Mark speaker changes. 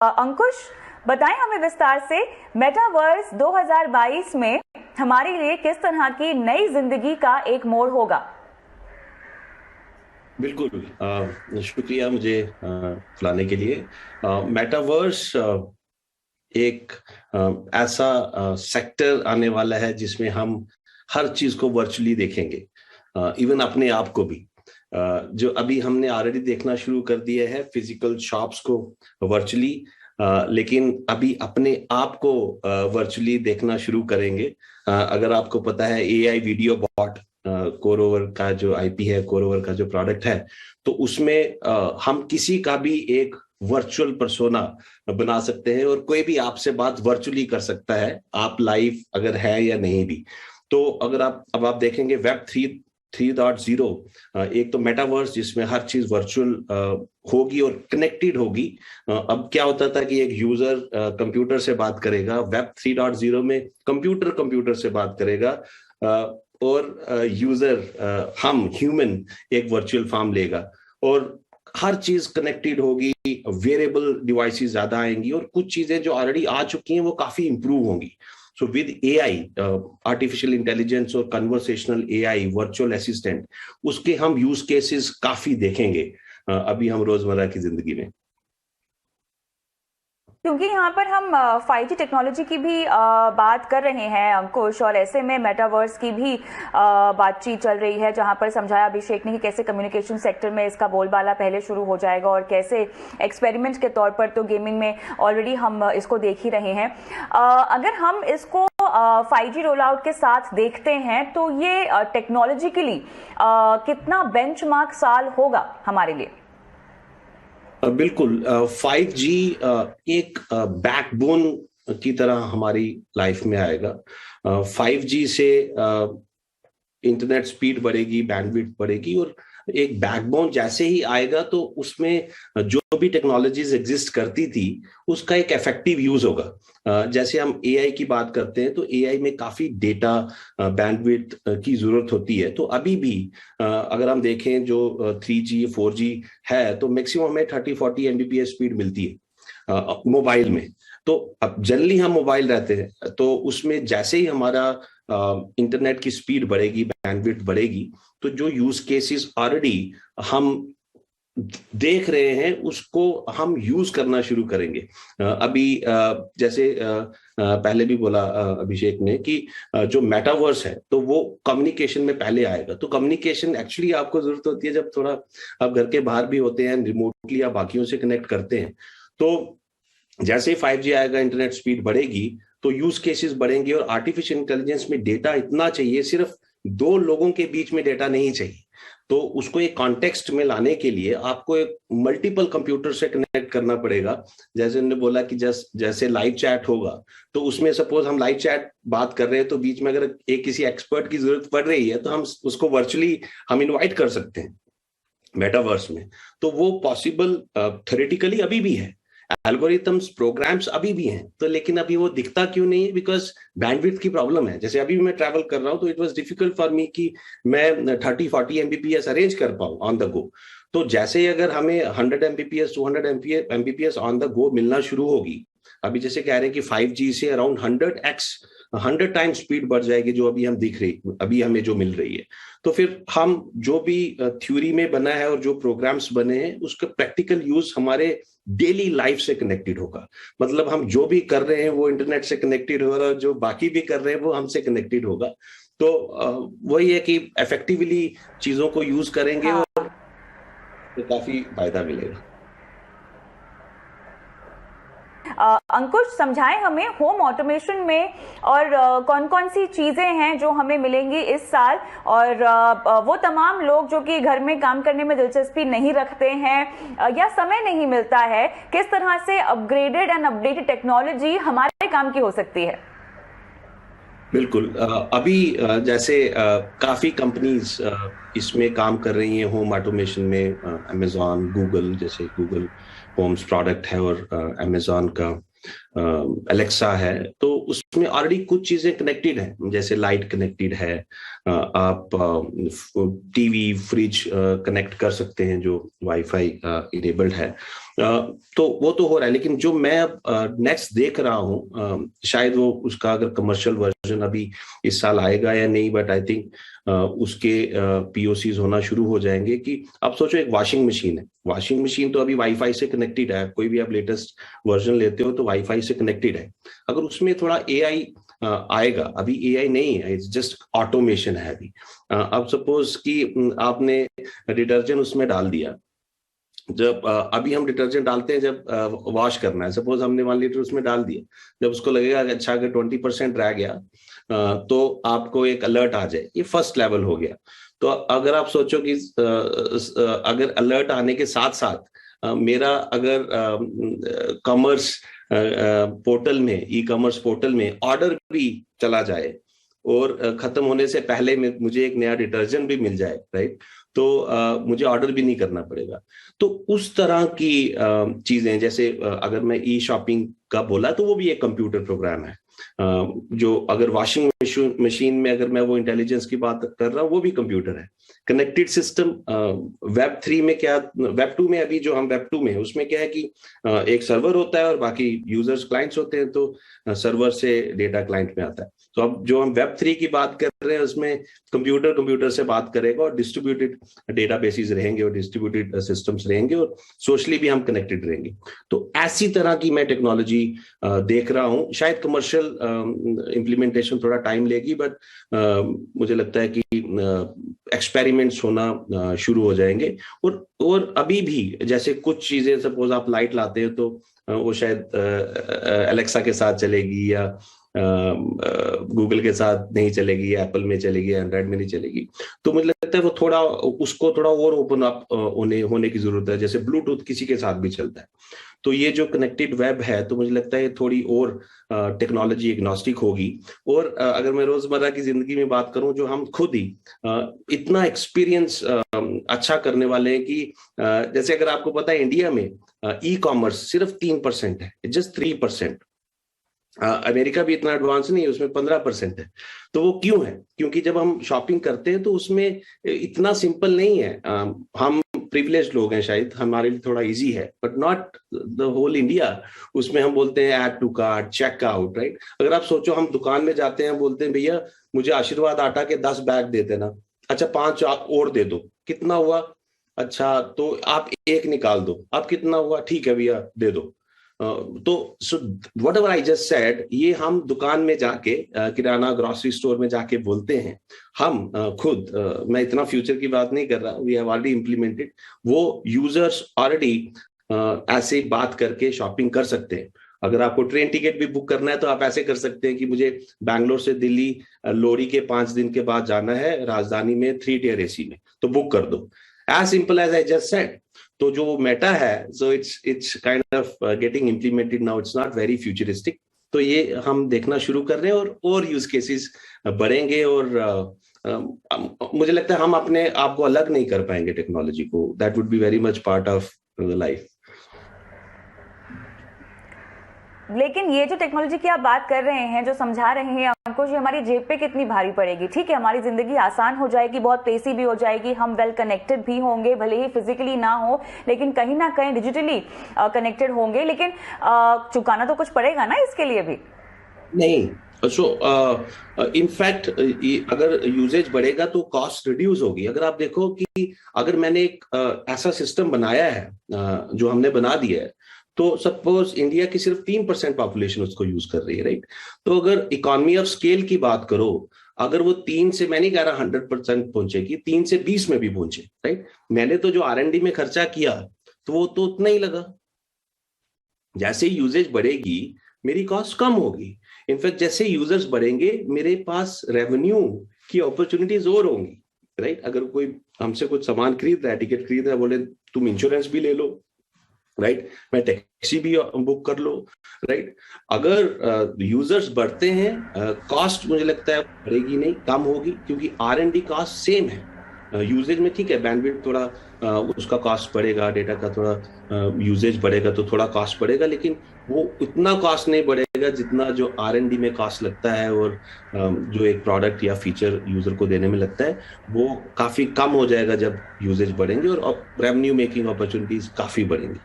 Speaker 1: अंकुश, बताएं हमें विस्तार से मेटावर्स 2022 में हमारे लिए किस तरह की नई जिंदगी का एक मोड़ होगा।
Speaker 2: बिल्कुल। शुक्रिया मुझे बुलाने के लिए। मेटावर्स एक ऐसा सेक्टर आने वाला है जिसमें हम हर चीज को वर्चुअली देखेंगे, इवन अपने आप को भी। जो अभी हमने ऑलरेडी देखना शुरू कर दिया है फिजिकल शॉप्स को वर्चुअली, लेकिन अभी अपने आप को वर्चुअली देखना शुरू करेंगे। अगर आपको पता है एआई वीडियो बॉट कोरोवर का जो आईपी है, कोरोवर का जो प्रोडक्ट है, तो उसमें हम किसी का भी एक वर्चुअल पर्सोना बना सकते हैं और कोई भी आपसे बात वर्चुअली कर सकता है, आप लाइव अगर है या नहीं भी। तो अगर आप देखेंगे वेब 3.0, एक तो मेटावर्स जिसमें हर चीज वर्चुअल होगी और कनेक्टेड होगी। अब क्या होता था कि एक यूजर कंप्यूटर से बात करेगा, वेब 3.0 में कंप्यूटर कंप्यूटर से बात करेगा, और यूजर हम ह्यूमन एक वर्चुअल फॉर्म लेगा और हर चीज कनेक्टेड होगी। वेरिएबल डिवाइसेस ज्यादा आएंगी और कुछ चीजें जो ऑलरेडी आ चुकी हैं वो काफी इंप्रूव होंगी। So with AI, artificial intelligence और कन्वर्सेशनल एआई वर्चुअल असिस्टेंट, उसके हम यूज केसेस काफी देखेंगे अभी हम रोजमर्रा की जिंदगी में।
Speaker 1: क्योंकि यहाँ पर हम 5G टेक्नोलॉजी की भी बात कर रहे हैं अंकुश, और ऐसे में मेटावर्स की भी बातचीत चल रही है, जहाँ पर समझाया अभिषेक ने कि कैसे कम्युनिकेशन सेक्टर में इसका बोलबाला पहले शुरू हो जाएगा और कैसे एक्सपेरिमेंट के तौर पर तो गेमिंग में ऑलरेडी हम इसको देख ही रहे हैं। अगर हम इसको 5G रोल आउट के साथ देखते हैं तो ये टेक्नोलॉजिकली कितना बेंचमार्क साल होगा हमारे लिए?
Speaker 2: बिल्कुल। 5G एक बैकबोन की तरह हमारी लाइफ में आएगा। 5G से इंटरनेट स्पीड बढ़ेगी, बैंडविड्थ बढ़ेगी, और एक बैकबोन जैसे ही आएगा तो उसमें जो भी टेक्नोलॉजीज एग्जिस्ट करती थी उसका एक इफेक्टिव यूज होगा। जैसे हम एआई की बात करते हैं तो एआई में काफी डेटा बैंडविड्थ की जरूरत होती है। तो अभी भी अगर हम देखें जो 3G 4G है तो मैक्सिमम हमें 30-40 एमबीपीएस स्पीड मिलती है मोबाइल में। तो अब जनरली हम मोबाइल रहते हैं तो उसमें जैसे ही हमारा इंटरनेट की स्पीड बढ़ेगी, बैंडविड्थ बढ़ेगी, तो जो यूज केसेस ऑलरेडी हम देख रहे हैं उसको हम यूज करना शुरू करेंगे। अभी जैसे पहले भी बोला अभिषेक ने कि जो मेटावर्स है तो वो कम्युनिकेशन में पहले आएगा। तो कम्युनिकेशन एक्चुअली आपको जरूरत होती है जब थोड़ा आप घर के बाहर भी होते हैं, रिमोटली या बाकियों से कनेक्ट करते हैं। तो जैसे ही 5G आएगा, इंटरनेट स्पीड बढ़ेगी तो यूज केसेस बढ़ेंगे और आर्टिफिशियल इंटेलिजेंस में डेटा इतना चाहिए, सिर्फ दो लोगों के बीच में डेटा नहीं चाहिए। तो उसको एक कॉन्टेक्स्ट में लाने के लिए आपको एक मल्टीपल कंप्यूटर से कनेक्ट करना पड़ेगा। जैसे उन्होंने बोला कि जैसे लाइव चैट होगा तो उसमें सपोज हम लाइव चैट बात कर रहे हैं तो बीच में अगर एक किसी एक्सपर्ट की जरूरत पड़ रही है तो हम उसको वर्चुअली हम इनवाइट कर सकते हैं मेटावर्स में। तो वो पॉसिबल थ्योरेटिकली अभी भी है, एल्गोरिथम्स प्रोग्राम्स अभी भी हैं, तो लेकिन अभी वो दिखता क्यों नहीं है? बिकॉज बैंडविड्थ की प्रॉब्लम है। जैसे अभी भी मैं ट्रैवल कर रहा हूं तो it was difficult for me कि मैं 30-40 एमबीपीएस अरेंज कर पाऊं ऑन द गो। तो जैसे ही अगर हमें 100 Mbps 200 Mbps on the go मिलना शुरू होगी, अभी जैसे कह रहे हैं कि 5G से अराउंड 100 टाइम स्पीड बढ़ जाएगी जो अभी हम दिख रही, अभी हमें जो मिल रही है, तो फिर हम जो भी थ्योरी में बना है और जो प्रोग्राम्स बने हैं उसका प्रैक्टिकल यूज हमारे डेली लाइफ से कनेक्टेड होगा। मतलब हम जो भी कर रहे हैं वो इंटरनेट से कनेक्टेड हो रहा है, जो बाकी भी कर रहे हैं वो हमसे कनेक्टेड होगा। तो वही है कि इफेक्टिवली चीजों को यूज करेंगे
Speaker 1: हाँ।
Speaker 2: और तो काफी फायदा मिलेगा।
Speaker 1: अंकुश, समझाएं हमें होम ऑटोमेशन में और कौन कौन सी चीजें हैं जो हमें मिलेंगी इस साल, और वो तमाम लोग जो कि घर में काम करने में दिलचस्पी नहीं रखते हैं या समय नहीं मिलता है, किस तरह से अपग्रेडेड एंड अपडेटेड टेक्नोलॉजी हमारे काम की हो सकती है?
Speaker 2: बिल्कुल। अभी जैसे काफी कंपनीज इसमें काम कर रही हैं होम ऑटोमेशन में। अमेजॉन, गूगल, जैसे गूगल होम्स प्रोडक्ट है और अमेजॉन का एलेक्सा है, तो उसमें ऑलरेडी कुछ चीजें कनेक्टेड हैं, जैसे लाइट कनेक्टेड है, आप टीवी फ्रिज कनेक्ट कर सकते हैं जो वाईफाई इनेबल्ड है। तो वो तो हो रहा है, लेकिन जो मैं अब नेक्स्ट देख रहा हूँ, शायद वो उसका अगर कमर्शियल वर्जन अभी इस साल आएगा या नहीं, बट आई थिंक उसके पीओसीज होना शुरू हो जाएंगे। कि आप सोचो एक वॉशिंग मशीन है, वॉशिंग मशीन तो अभी वाईफाई से कनेक्टेड है, कोई भी आप लेटेस्ट वर्जन लेते हो तो वाईफाई से कनेक्टेड है। अगर उसमें थोड़ा एआई आएगा, अभी एआई नहीं है, इट्स जस्ट ऑटोमेशन है अभी। अब सपोज कि आपने डिटर्जेंट उसमें डाल दिया, जब अभी हम डिटर्जेंट डालते हैं जब वॉश करना है, सपोज हमने 1 लीटर उसमें डाल दिया, जब उसको लगेगा कि अच्छा अगर 20% रह गया तो आपको एक अलर्ट आ जाए, ये फर्स्ट लेवल हो गया। तो अगर आप सोचो कि अगर अलर्ट आने के साथ साथ मेरा अगर कॉमर्स पोर्टल में, ई कॉमर्स पोर्टल में ऑर्डर भी चला जाए और खत्म होने से पहले में मुझे एक नया डिटर्जेंट भी मिल जाए, राइट, तो मुझे ऑर्डर भी नहीं करना पड़ेगा। तो उस तरह की चीजें, जैसे अगर मैं ई शॉपिंग का बोला तो वो भी एक कंप्यूटर प्रोग्राम है। जो अगर वॉशिंग मशीन में अगर मैं वो इंटेलिजेंस की बात कर रहा हूँ, वो भी कंप्यूटर है। कनेक्टेड सिस्टम वेब 3 में क्या, वेब 2 में अभी जो हम वेब 2 में है उसमें क्या है कि एक सर्वर होता है और बाकी यूजर्स क्लाइंट्स होते हैं, तो सर्वर से डेटा क्लाइंट में आता है। तो अब जो हम वेब 3 की बात कर रहे हैं उसमें कंप्यूटर से बात करेगा और डिस्ट्रीब्यूटेड डेटाबेसेस रहेंगे और डिस्ट्रीब्यूटेड सिस्टम्स रहेंगे और सोशली भी हम कनेक्टेड रहेंगे। तो ऐसी तरह की मैं टेक्नोलॉजी देख रहा हूं। शायद कमर्शियल इम्प्लीमेंटेशन थोड़ा टाइम लेगी, बट मुझे लगता है कि एक्सपेरिमेंट्स होना शुरू हो जाएंगे। और अभी भी जैसे कुछ चीजें, सपोज आप लाइट लाते हो तो वो शायद एलेक्सा के साथ चलेगी या गूगल के साथ नहीं चलेगी, एप्पल में चलेगी, एंड्रॉइड में नहीं चलेगी। तो मुझे लगता है वो थोड़ा, उसको थोड़ा और ओपन अप होने की जरूरत है। जैसे ब्लूटूथ किसी के साथ भी चलता है, तो ये जो कनेक्टेड वेब है, तो मुझे लगता है थोड़ी और टेक्नोलॉजी एग्नोस्टिक होगी। और अगर मैं रोजमर्रा की जिंदगी में बात करूं, जो हम खुद ही इतना एक्सपीरियंस अच्छा करने वाले हैं कि जैसे अगर आपको पता है इंडिया में ई कॉमर्स सिर्फ 3% है, जस्ट 3%। अमेरिका भी इतना एडवांस नहीं है, उसमें 15% है। तो वो क्यों है? क्योंकि जब हम शॉपिंग करते हैं तो उसमें इतना सिंपल नहीं है। हम प्रिविलेज्ड लोग हैं, शायद हमारे लिए थोड़ा इजी है, but not the whole India. उसमें हम बोलते हैं add to cart, check out, right. अगर आप सोचो, हम दुकान में जाते हैं, बोलते हैं भैया मुझे आशीर्वाद आटा के 10 बैग दे देना, अच्छा 5 और दे दो, कितना हुआ? अच्छा तो आप 1 निकाल दो, आप कितना हुआ? ठीक है भैया दे दो। तो so what ever I just said, ये हम दुकान में जाके, किराना ग्रोसरी स्टोर में जाके बोलते हैं। हम खुद, मैं इतना फ्यूचर की बात नहीं कर रहा, वी हैव ऑलरेडी इम्प्लीमेंटेड, वो यूजर्स ऑलरेडी ऐसे बात करके शॉपिंग कर सकते हैं। अगर आपको ट्रेन टिकट भी बुक करना है तो आप ऐसे कर सकते हैं कि मुझे बैंगलोर से दिल्ली लोहड़ी के 5 दिन के बाद जाना है, राजधानी में 3 टियर AC में, तो बुक कर दो। As simple as I just said. तो जो मेटा है, so it's kind of getting implemented now, it's not very futuristic. तो ये हम देखना शुरू कर रहे हैं और यूज केसेस बढ़ेंगे। और मुझे लगता है हम अपने आप को अलग नहीं कर पाएंगे टेक्नोलॉजी को। That would be very much part of the life.
Speaker 1: लेकिन ये जो टेक्नोलॉजी की आप बात कर रहे हैं, जो समझा रहे हैं अंकुश, ये हमारी जेब पे कितनी भारी पड़ेगी? ठीक है, हमारी जिंदगी आसान हो जाएगी, बहुत पेसी भी हो जाएगी, हम वेल कनेक्टेड भी होंगे, भले ही फिजिकली ना हो लेकिन कहीं ना कहीं डिजिटली कनेक्टेड होंगे। लेकिन चुकाना तो कुछ पड़ेगा ना इसके लिए भी?
Speaker 2: नहीं। सो इनफैक्ट अगर यूजेज बढ़ेगा तो कॉस्ट रिड्यूस होगी। अगर आप देखो कि अगर मैंने एक ऐसा सिस्टम बनाया है, जो हमने बना दिया है, तो सपोज इंडिया की सिर्फ 3% पॉपुलेशन उसको यूज कर रही है, राइट। तो अगर इकोनॉमी ऑफ स्केल की बात करो, अगर वो 3 से, मैं नहीं कह रहा 100% पहुंचेगी, 3 से 20 में भी पहुंचे, राइट। मैंने तो जो R&D में खर्चा किया तो वो तो उतना ही लगा। जैसे यूजेज बढ़ेगी मेरी कॉस्ट कम होगी। इनफैक्ट जैसे यूजर्स बढ़ेंगे मेरे पास रेवेन्यू की अपॉर्चुनिटीज और होंगी, राइट। अगर कोई हमसे कुछ सामान खरीद रहा है, टिकट खरीद रहा है, बोले तुम इंश्योरेंस भी ले लो, राइट, मैं टैक्सी भी बुक कर लो, राइट। अगर यूजर्स बढ़ते हैं, कॉस्ट मुझे लगता है बढ़ेगी नहीं, कम होगी, क्योंकि R&D कॉस्ट सेम है। यूजेज में ठीक है, बैंडविड्थ थोड़ा उसका कॉस्ट बढ़ेगा, डेटा का थोड़ा यूजेज बढ़ेगा तो थोड़ा कॉस्ट बढ़ेगा, लेकिन वो उतना कॉस्ट नहीं बढ़ेगा जितना जो R&D में कॉस्ट लगता है और जो एक प्रोडक्ट या फीचर यूजर को देने में लगता है वो काफी कम हो जाएगा जब यूजेज बढ़ेंगे और रेवेन्यू मेकिंग अपॉर्चुनिटीज काफी बढ़ेंगी।